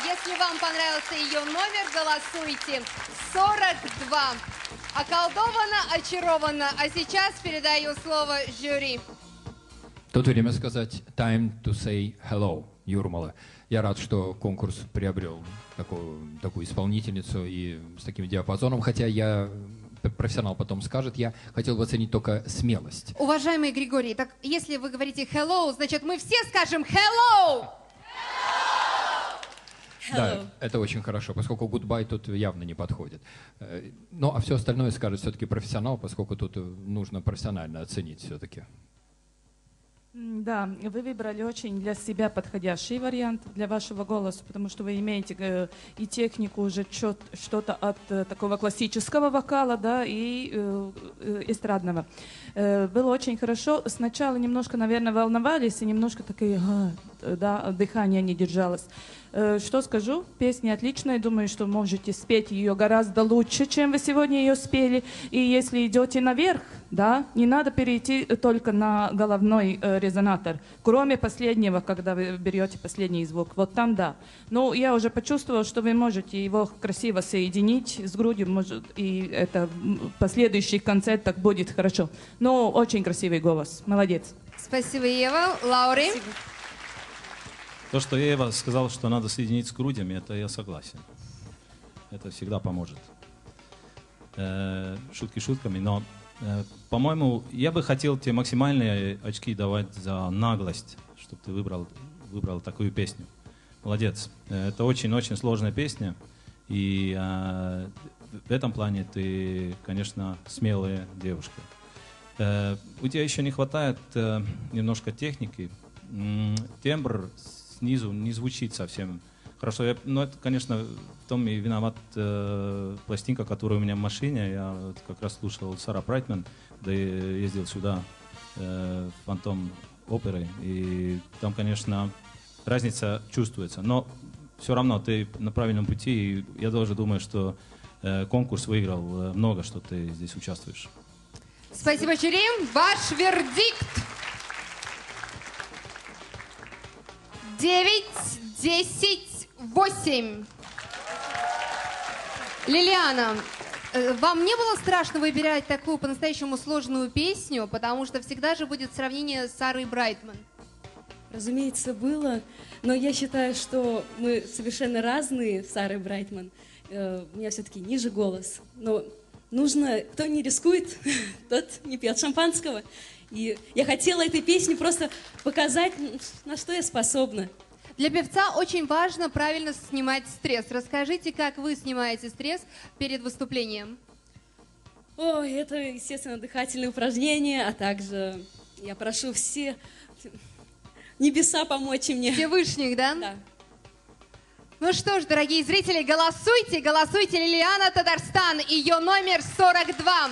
Если вам понравился ее номер, голосуйте. 42. Околдована, очарована. А сейчас передаю слово жюри. Тут время сказать time to say hello, Юрмала. Я рад, что конкурс приобрел такую исполнительницу и с таким диапазоном, хотя я профессионал потом скажет, я хотел бы оценить только смелость. Уважаемый Григорий, так если вы говорите hello, значит мы все скажем hello! Да, это очень хорошо, поскольку goodbye тут явно не подходит. Ну, а все остальное скажет все-таки профессионал, поскольку тут нужно профессионально оценить все-таки. Да, вы выбрали очень для себя подходящий вариант для вашего голоса, потому что вы имеете и технику уже что-то от такого классического вокала, да, и эстрадного. Было очень хорошо. Сначала немножко, наверное, волновались, и немножко такое, да, дыхание не держалось. Что скажу? Песня отличная. Думаю, что можете спеть ее гораздо лучше, чем вы сегодня ее спели. И если идете наверх, да, не надо перейти только на головной резонатор, кроме последнего, когда вы берете последний звук. Вот там да. Но я уже почувствовала, что вы можете его красиво соединить с грудью, может, и это последующий концерт так будет хорошо. Но очень красивый голос. Молодец. Спасибо, Ева. Лаури. То, что Эва сказала, что надо соединить с грудями, это я согласен. Это всегда поможет. Шутки шутками, но, по-моему, я бы хотел тебе максимальные очки давать за наглость, чтобы ты выбрал такую песню. Молодец. Это очень-очень сложная песня. И в этом плане ты, конечно, смелая девушка. У тебя еще не хватает немножко техники. Тембр снизу не звучит совсем хорошо. Но это, конечно, в том и виноват пластинка, которая у меня в машине. Я как раз слушал Сара Брайтман, когда я ездил сюда, в Фантом оперы. И там, конечно, разница чувствуется. Но все равно ты на правильном пути. И я тоже думаю, что конкурс выиграл много, что ты здесь участвуешь. Спасибо, жюри. Ваш вердикт. 9, 10, 8. Лилиана, вам не было страшно выбирать такую по-настоящему сложную песню, потому что всегда же будет сравнение с Сарой Брайтман? Разумеется, было, но я считаю, что мы совершенно разные с Сарой Брайтман. У меня все-таки ниже голос, но нужно, кто не рискует, тот не пьет шампанского. И я хотела этой песней просто показать, на что я способна. Для певца очень важно правильно снимать стресс. Расскажите, как вы снимаете стресс перед выступлением? Ой, это, естественно, дыхательные упражнения, а также я прошу все небеса помочь мне. Всевышних, да? Да. Ну что ж, дорогие зрители, голосуйте, голосуйте. Лилиана Татарстан, ее номер 42.